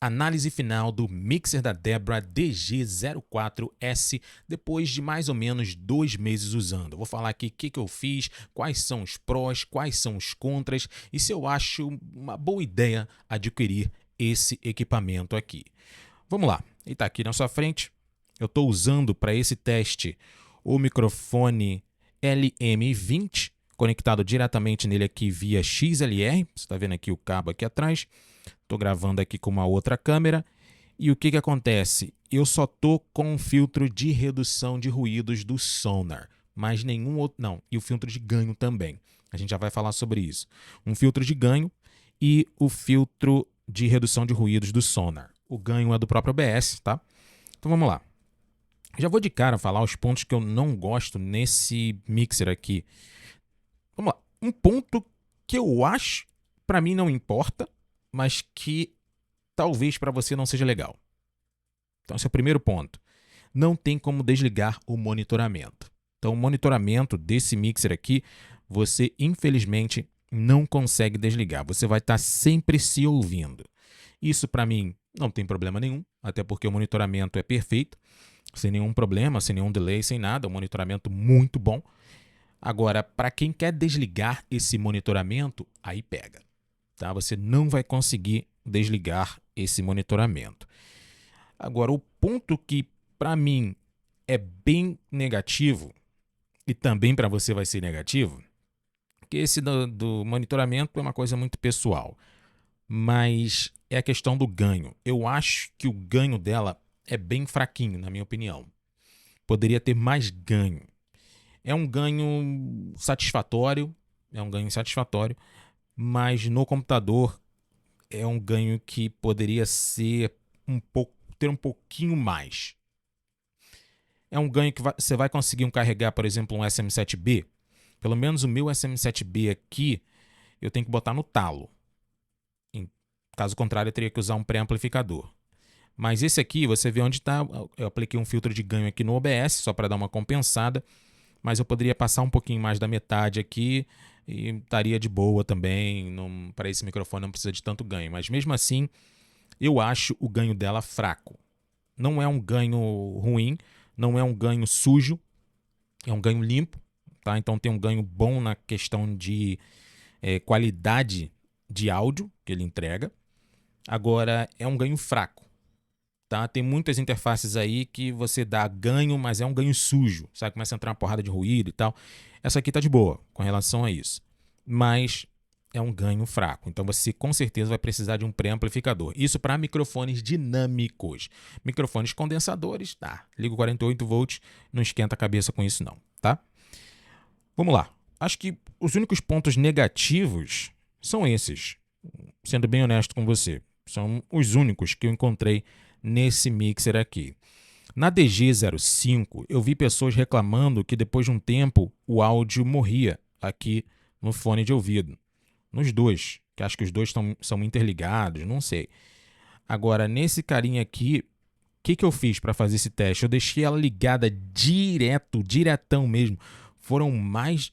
Análise final do mixer da Debra DG04S depois de mais ou menos 2 meses usando. Eu vou falar aqui o que eu fiz, quais são os prós, quais são os contras e se eu acho uma boa ideia adquirir esse equipamento aqui. Vamos lá, ele está aqui na sua frente. Eu estou usando para esse teste o microfone LM20, conectado diretamente nele aqui via XLR. Você está vendo aqui o cabo aqui atrás. Estou gravando aqui com uma outra câmera. E o que acontece? Eu só estou com um filtro de redução de ruídos do Sonar, mas nenhum outro não. E o filtro de ganho também. A gente já vai falar sobre isso. Um filtro de ganho e o filtro de redução de ruídos do Sonar. O ganho é do próprio OBS, tá? Então vamos lá. Já vou de cara falar os pontos que eu não gosto nesse mixer aqui. Vamos lá. Um ponto que eu acho, para mim não importa, mas que talvez para você não seja legal. Então esse é o primeiro ponto. Não tem como desligar o monitoramento. Então o monitoramento desse mixer aqui, você infelizmente não consegue desligar. Você vai estar sempre se ouvindo. Isso para mim não tem problema nenhum, até porque o monitoramento é perfeito, sem nenhum problema, sem nenhum delay, sem nada, um monitoramento muito bom. Agora, para quem quer desligar esse monitoramento, aí pega. Tá? Você não vai conseguir desligar esse monitoramento. Agora, o ponto que para mim é bem negativo, e também para você vai ser negativo, que esse do monitoramento é uma coisa muito pessoal, mas é a questão do ganho. Eu acho que o ganho dela é bem fraquinho, na minha opinião. Poderia ter mais ganho. É um ganho satisfatório, mas no computador é um ganho que poderia ser ter um pouquinho mais. É um ganho que você vai conseguir carregar, por exemplo, um SM7B. Pelo menos o meu SM7B aqui, eu tenho que botar no talo. Caso contrário, eu teria que usar um pré-amplificador. Mas esse aqui, você vê onde está. Eu apliquei um filtro de ganho aqui no OBS, só para dar uma compensada. Mas eu poderia passar um pouquinho mais da metade aqui e estaria de boa também. Para esse microfone não precisa de tanto ganho. Mas mesmo assim, eu acho o ganho dela fraco. Não é um ganho ruim, não é um ganho sujo, é um ganho limpo. Tá? Então tem um ganho bom na questão de qualidade de áudio que ele entrega. Agora, é um ganho fraco. Tá? Tem muitas interfaces aí que você dá ganho, mas é um ganho sujo. Sabe? Começa a entrar uma porrada de ruído e tal. Essa aqui tá de boa com relação a isso. Mas é um ganho fraco. Então você com certeza vai precisar de um pré-amplificador. Isso para microfones dinâmicos. Microfones condensadores, tá. Liga o 48 volts, não esquenta a cabeça com isso não, tá? Vamos lá. Acho que os únicos pontos negativos são esses. Sendo bem honesto com você. São os únicos que eu encontrei nesse mixer aqui. Na DG05, eu vi pessoas reclamando que depois de um tempo o áudio morria aqui no fone de ouvido. Nos dois, que acho que os dois são interligados, não sei. Agora, nesse carinha aqui, o que eu fiz para fazer esse teste? Eu deixei ela ligada diretão mesmo. Foram mais...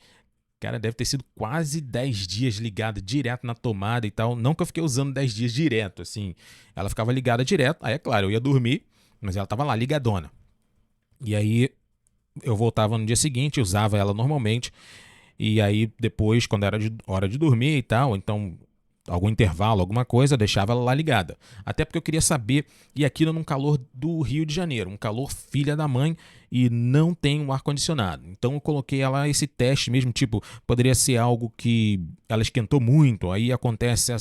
Cara, deve ter sido quase 10 dias ligada direto na tomada e tal. Não que eu fiquei usando 10 dias direto, assim. Ela ficava ligada direto. Aí, é claro, eu ia dormir, mas ela tava lá, ligadona. E aí, eu voltava no dia seguinte, usava ela normalmente. E aí, depois, quando era hora de dormir e tal, então, algum intervalo, alguma coisa, eu deixava ela lá ligada. Até porque eu queria saber, e aquilo num calor do Rio de Janeiro, um calor filha da mãe, e não tem um ar-condicionado. Então eu coloquei ela esse teste mesmo, tipo, poderia ser algo que ela esquentou muito, aí acontece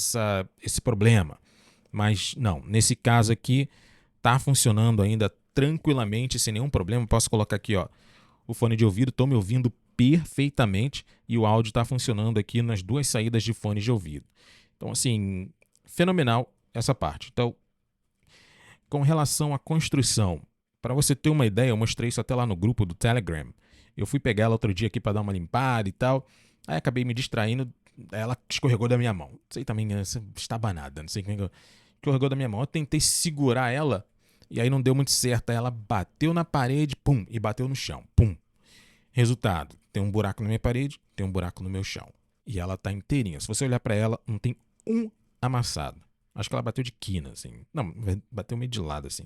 esse problema. Mas não, nesse caso aqui, tá funcionando ainda tranquilamente, sem nenhum problema. Posso colocar aqui, ó, o fone de ouvido, estou me ouvindo perfeitamente e o áudio está funcionando aqui nas duas saídas de fones de ouvido. Então, assim, fenomenal essa parte. Então, com relação à construção, para você ter uma ideia, eu mostrei isso até lá no grupo do Telegram. Eu fui pegar ela outro dia aqui para dar uma limpada e tal, aí acabei me distraindo, ela escorregou da minha mão. Não sei também, estabanada, não sei como é que escorregou da minha mão. Eu tentei segurar ela e aí não deu muito certo. Aí ela bateu na parede, pum, e bateu no chão, pum. Resultado, tem um buraco na minha parede, tem um buraco no meu chão. E ela tá inteirinha. Se você olhar para ela, não tem um amassado. Acho que ela bateu de quina, assim. Não, bateu meio de lado, assim.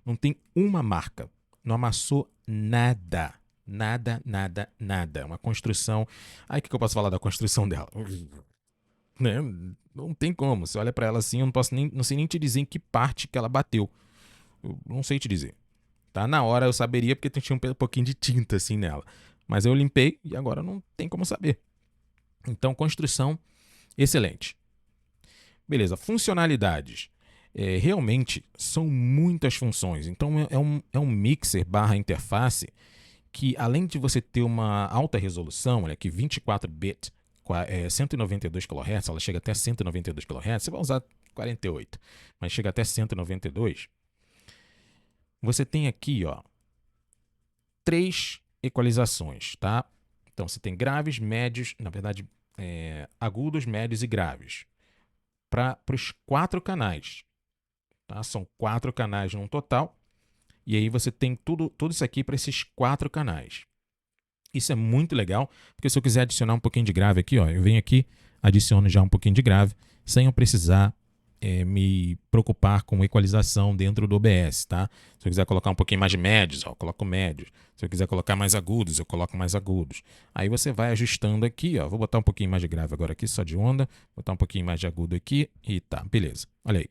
Não tem uma marca. Não amassou nada. Nada, nada, nada. É uma construção. Aí o que eu posso falar da construção dela? Né? Não tem como. Você olha pra ela assim, eu não sei nem te dizer em que parte que ela bateu. Eu não sei te dizer. Tá? Na hora eu saberia porque tinha um pouquinho de tinta assim nela. Mas eu limpei e agora não tem como saber. Então, construção excelente. Beleza, funcionalidades. Realmente são muitas funções. Então é um mixer barra interface que, além de você ter uma alta resolução, olha aqui, 24-bit, 192 kHz, ela chega até 192 kHz, você vai usar 48, mas chega até 192. Você tem aqui, ó, 3 equalizações, tá? Então você tem graves, médios, na verdade, agudos, médios e graves. Para os 4 canais. Tá? São 4 canais no total. E aí você tem tudo isso aqui para esses 4 canais. Isso é muito legal, porque se eu quiser adicionar um pouquinho de grave aqui, ó, eu venho aqui, adiciono já um pouquinho de grave, sem eu precisar me preocupar com equalização dentro do OBS, tá? Se eu quiser colocar um pouquinho mais de médios, ó, eu coloco médios. Se eu quiser colocar mais agudos, eu coloco mais agudos. Aí você vai ajustando aqui, ó. Vou botar um pouquinho mais de grave agora aqui, só de onda. Botar um pouquinho mais de agudo aqui e tá, beleza. Olha aí.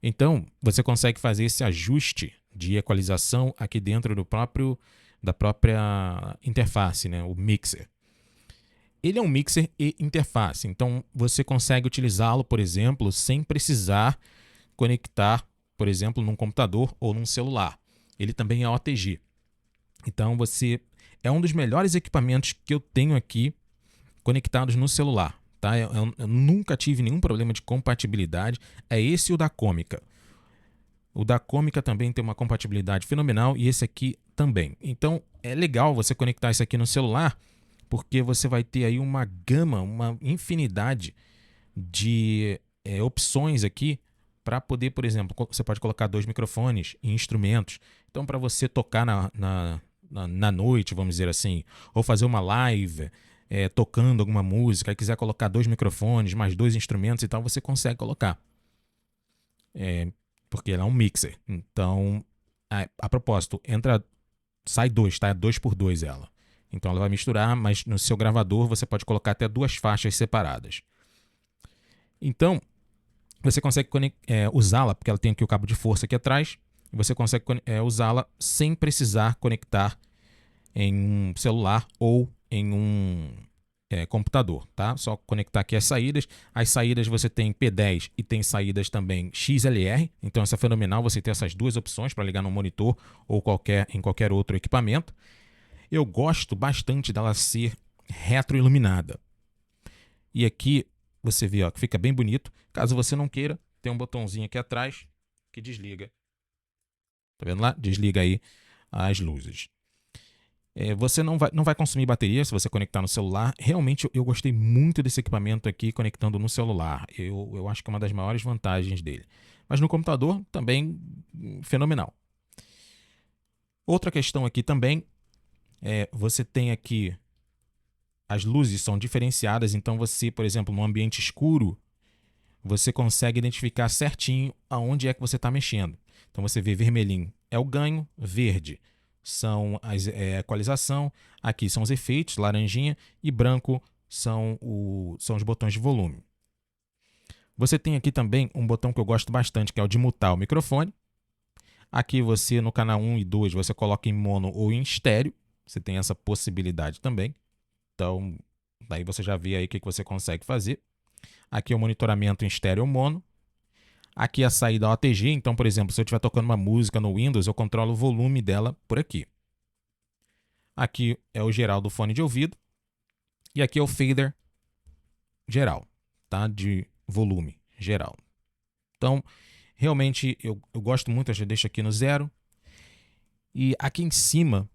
Então, você consegue fazer esse ajuste de equalização aqui dentro da própria interface, né? O mixer. Ele é um mixer e interface, então você consegue utilizá-lo, por exemplo, sem precisar conectar, por exemplo, num computador ou num celular. Ele também é OTG. Então você é um dos melhores equipamentos que eu tenho aqui conectados no celular. Tá? Eu nunca tive nenhum problema de compatibilidade. É esse e o da Cômica. O da Cômica também tem uma compatibilidade fenomenal e esse aqui também. Então é legal você conectar isso aqui no celular, porque você vai ter aí uma gama, uma infinidade de opções aqui para poder, por exemplo, você pode colocar 2 microfones e instrumentos. Então, para você tocar na noite, vamos dizer assim, ou fazer uma live tocando alguma música, e quiser colocar 2 microfones, mais 2 instrumentos e tal, você consegue colocar. Porque ela é um mixer. Então, a propósito, sai 2, tá? É 2x2 ela. Então ela vai misturar, mas no seu gravador você pode colocar até 2 faixas separadas. Então, você consegue usá-la, porque ela tem aqui o cabo de força aqui atrás, e você consegue usá-la sem precisar conectar em um celular ou em um computador, tá? Só conectar aqui as saídas. As saídas você tem P10 e tem saídas também XLR, então isso é fenomenal você ter essas duas opções para ligar no monitor ou em qualquer outro equipamento. Eu gosto bastante dela ser retroiluminada. E aqui você vê ó, que fica bem bonito. Caso você não queira, tem um botãozinho aqui atrás que desliga. Tá vendo lá? Desliga aí as luzes. Você não vai consumir bateria se você conectar no celular. Realmente eu gostei muito desse equipamento aqui conectando no celular. Eu acho que é uma das maiores vantagens dele. Mas no computador também fenomenal. Outra questão aqui também você tem aqui as luzes são diferenciadas, então você, por exemplo, num ambiente escuro, você consegue identificar certinho aonde é que você está mexendo. Então você vê vermelhinho é o ganho, verde são a equalização, aqui são os efeitos, laranjinha, e branco são os botões de volume. Você tem aqui também um botão que eu gosto bastante, que é o de mutar o microfone. Aqui você, no canal 1 e 2, você coloca em mono ou em estéreo. Você tem essa possibilidade também. Então, daí você já vê aí o que você consegue fazer. Aqui é o monitoramento em estéreo mono. Aqui é a saída OTG. Então, por exemplo, se eu estiver tocando uma música no Windows, eu controlo o volume dela por aqui. Aqui é o geral do fone de ouvido. E aqui é o fader geral, tá? De volume geral. Então, realmente, eu gosto muito. Eu já deixo aqui no 0. E aqui em cima,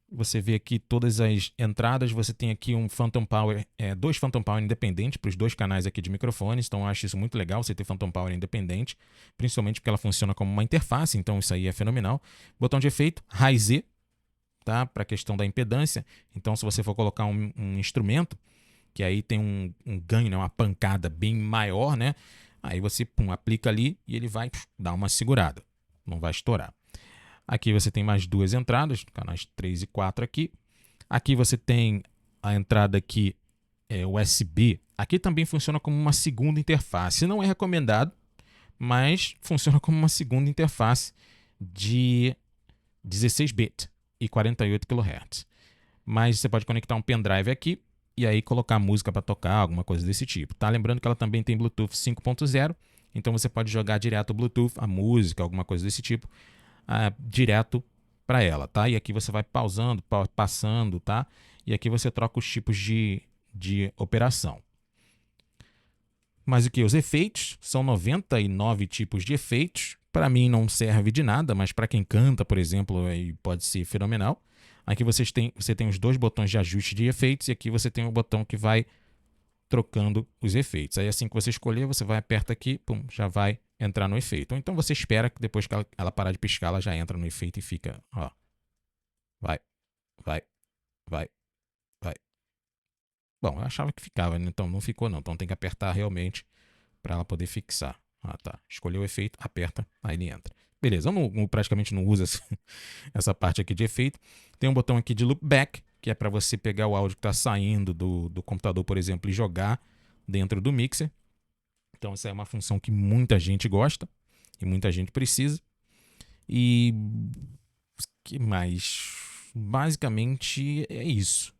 você vê aqui todas as entradas. Você tem aqui um Phantom Power, 2 Phantom Power independentes para os 2 canais aqui de microfones. Então eu acho isso muito legal, você ter Phantom Power independente, principalmente porque ela funciona como uma interface, então isso aí é fenomenal. Botão de efeito, High Z, tá? Para a questão da impedância. Então se você for colocar um instrumento, que aí tem um ganho, né? Uma pancada bem maior, né? Aí você aplica ali e ele vai dar uma segurada, não vai estourar. Aqui você tem mais duas entradas, canais 3 e 4 aqui. Aqui você tem a entrada aqui USB. Aqui também funciona como uma segunda interface. Não é recomendado, mas funciona como uma segunda interface de 16-bit e 48 kHz. Mas você pode conectar um pendrive aqui e aí colocar música para tocar, alguma coisa desse tipo. Tá? Lembrando que ela também tem Bluetooth 5.0, então você pode jogar direto o Bluetooth, a música, alguma coisa desse tipo, direto para ela, tá? E aqui você vai pausando, passando, tá? E aqui você troca os tipos de operação. Mas o que? Os efeitos são 99 tipos de efeitos. Para mim não serve de nada, mas para quem canta, por exemplo, aí pode ser fenomenal. Aqui você tem os dois botões de ajuste de efeitos e aqui você tem o botão que vai trocando os efeitos. Aí assim que você escolher, você vai, aperta aqui, pum, já vai entrar no efeito. Ou então você espera que depois que ela parar de piscar, ela já entra no efeito e fica, ó. Vai, vai, vai, vai. Bom, eu achava que ficava, né? Então não ficou não. Então tem que apertar realmente para ela poder fixar. Ah, tá. Escolheu o efeito, aperta, aí ele entra. Beleza, eu praticamente não uso essa parte aqui de efeito. Tem um botão aqui de loopback, que é para você pegar o áudio que está saindo do computador, por exemplo, e jogar dentro do mixer. Então essa é uma função que muita gente gosta e muita gente precisa. E que mais? Basicamente é isso.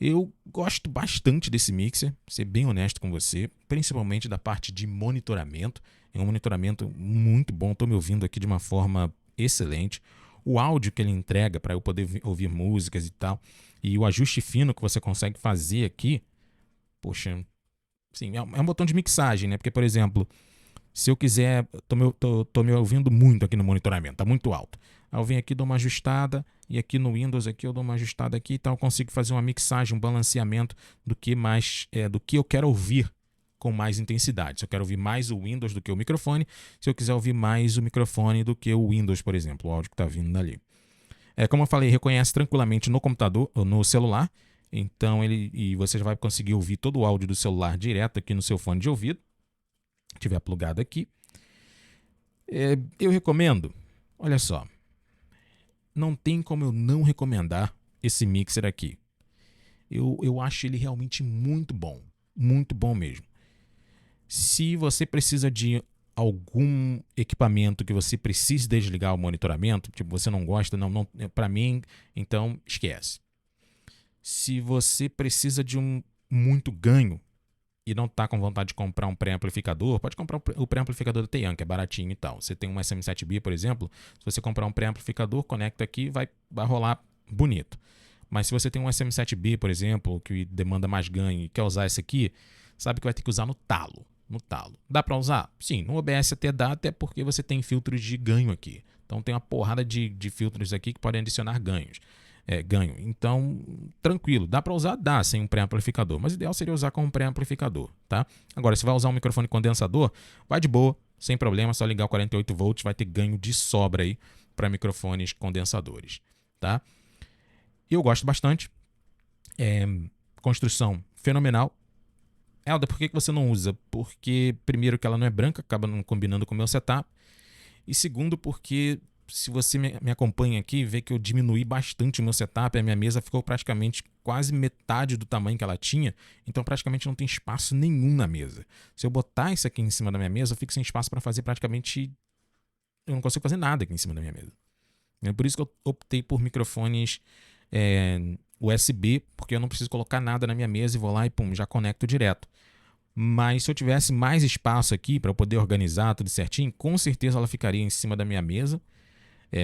Eu gosto bastante desse mixer, ser bem honesto com você, principalmente da parte de monitoramento. É um monitoramento muito bom, estou me ouvindo aqui de uma forma excelente. O áudio que ele entrega para eu poder ouvir músicas e tal, e o ajuste fino que você consegue fazer aqui, poxa, sim, é um botão de mixagem, né? Porque, por exemplo, se eu quiser, tô me ouvindo muito aqui no monitoramento, tá muito alto. Aí eu venho aqui, dou uma ajustada, e aqui no Windows aqui eu dou uma ajustada aqui, então eu consigo fazer uma mixagem, um balanceamento do que do que eu quero ouvir com mais intensidade. Se eu quero ouvir mais o Windows do que o microfone, se eu quiser ouvir mais o microfone do que o Windows, por exemplo, o áudio que está vindo dali. Como eu falei, reconhece tranquilamente no computador, ou no celular, então e você já vai conseguir ouvir todo o áudio do celular direto aqui no seu fone de ouvido, se tiver plugado aqui. Eu recomendo, olha só, não tem como eu não recomendar esse mixer aqui. Eu acho ele realmente muito bom mesmo. Se você precisa de algum equipamento que você precise desligar o monitoramento, tipo, você não gosta, não para mim, então esquece. Se você precisa de um muito ganho e não está com vontade de comprar um pré-amplificador, pode comprar o pré-amplificador da Teyan, que é baratinho e tal. Você tem um SM7B, por exemplo, se você comprar um pré-amplificador, conecta aqui, vai rolar bonito. Mas se você tem um SM7B, por exemplo, que demanda mais ganho e quer usar esse aqui, sabe que vai ter que usar no talo. No talo. Dá para usar? Sim, no OBS até dá, até porque você tem filtros de ganho aqui. Então tem uma porrada de filtros aqui que podem adicionar ganhos. Ganho. Então, tranquilo. Dá para usar? Dá, sem um pré-amplificador. Mas o ideal seria usar com um pré-amplificador, tá? Agora, se vai usar um microfone condensador, vai de boa, sem problema, só ligar o 48 volts, vai ter ganho de sobra aí para microfones condensadores, tá? Eu gosto bastante. Construção fenomenal. Helder, por que você não usa? Porque, primeiro, que ela não é branca, acaba não combinando com o meu setup. E segundo, porque se você me acompanha aqui, vê que eu diminuí bastante o meu setup, a minha mesa ficou praticamente quase metade do tamanho que ela tinha, então praticamente não tem espaço nenhum na mesa. Se eu botar isso aqui em cima da minha mesa, eu fico sem espaço para fazer praticamente... Eu não consigo fazer nada aqui em cima da minha mesa. É por isso que eu optei por microfones USB, porque eu não preciso colocar nada na minha mesa e vou lá e pum, já conecto direto. Mas se eu tivesse mais espaço aqui para eu poder organizar tudo certinho, com certeza ela ficaria em cima da minha mesa.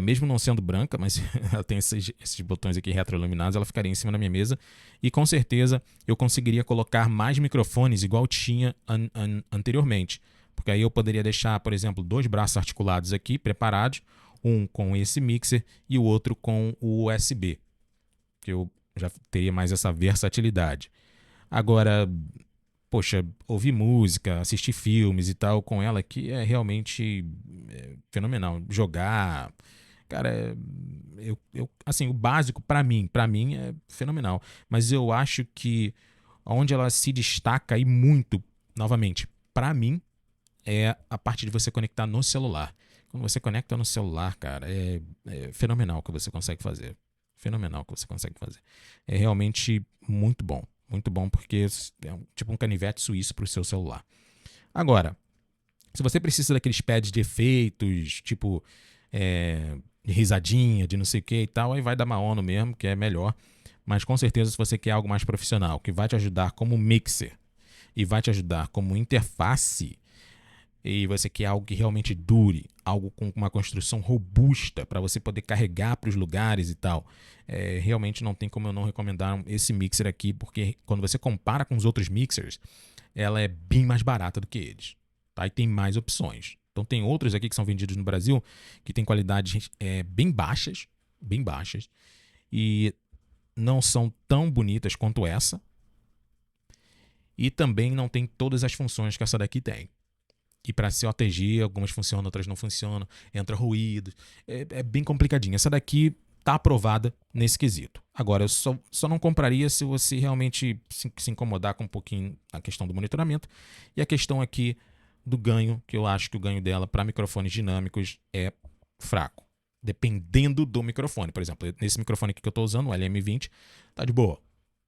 Mesmo não sendo branca, mas ela tem esses botões aqui retroiluminados, ela ficaria em cima da minha mesa. E com certeza eu conseguiria colocar mais microfones igual tinha anteriormente. Porque aí eu poderia deixar, por exemplo, 2 braços articulados aqui, preparados. Um com esse mixer e o outro com o USB. Que eu já teria mais essa versatilidade. Agora, poxa, ouvir música, assistir filmes e tal com ela aqui é realmente fenomenal. Jogar, cara, assim, o básico para mim é fenomenal. Mas eu acho que onde ela se destaca aí muito, novamente, para mim, é a parte de você conectar no celular. Quando você conecta no celular, cara, é fenomenal o que você consegue fazer. Fenomenal o que você consegue fazer. É realmente muito bom. Muito bom porque é tipo um canivete suíço para o seu celular. Agora, se você precisa daqueles pads de efeitos, tipo de risadinha, de não sei o que e tal, aí vai da Maono mesmo, que é melhor. Mas com certeza, se você quer algo mais profissional, que vai te ajudar como mixer e vai te ajudar como interface, e você quer algo que realmente dure, algo com uma construção robusta para você poder carregar para os lugares e tal, realmente não tem como eu não recomendar esse mixer aqui, porque quando você compara com os outros mixers, ela é bem mais barata do que eles, tá? E tem mais opções. Então tem outros aqui que são vendidos no Brasil que tem qualidades bem baixas, e não são tão bonitas quanto essa, e também não tem todas as funções que essa daqui tem. E para se OTG, algumas funcionam, outras não funcionam, entra ruído, é bem complicadinho. Essa daqui tá aprovada nesse quesito. Agora, eu só não compraria se você realmente se incomodar com um pouquinho a questão do monitoramento e a questão aqui do ganho, que eu acho que o ganho dela para microfones dinâmicos é fraco, dependendo do microfone. Por exemplo, nesse microfone aqui que eu estou usando, o LM20, tá de boa,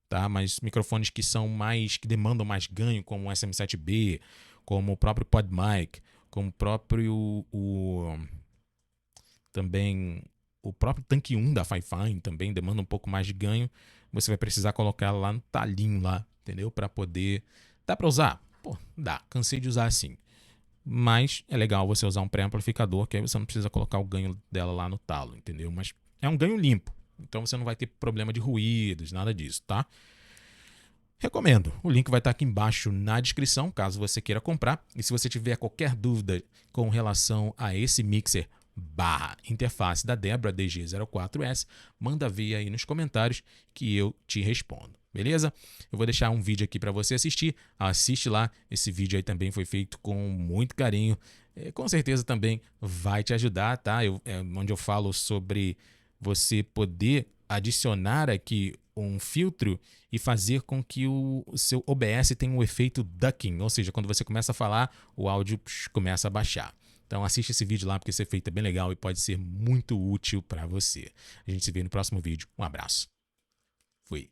tá? Mas microfones que são que demandam mais ganho, como o SM7B, como o próprio PodMic, como o próprio também o próprio Tanque 1 da Fifine também demanda um pouco mais de ganho. Você vai precisar colocar lá no talinho lá, entendeu? Para poder dá para usar? Pô, dá. Cansei de usar assim. Mas é legal você usar um pré-amplificador, que aí você não precisa colocar o ganho dela lá no talo, entendeu? Mas é um ganho limpo. Então você não vai ter problema de ruídos, nada disso, tá? Recomendo. O link vai estar aqui embaixo na descrição, caso você queira comprar. E se você tiver qualquer dúvida com relação a esse mixer interface da Debra DG04S, manda ver aí nos comentários que eu te respondo. Beleza? Eu vou deixar um vídeo aqui para você assistir. Assiste lá. Esse vídeo aí também foi feito com muito carinho. Com certeza também vai te ajudar, tá? Onde eu falo sobre você poder adicionar aqui um filtro e fazer com que o seu OBS tenha um efeito ducking, ou seja, quando você começa a falar, o áudio começa a baixar. Então assiste esse vídeo lá porque esse efeito é bem legal e pode ser muito útil para você. A gente se vê no próximo vídeo. Um abraço. Fui.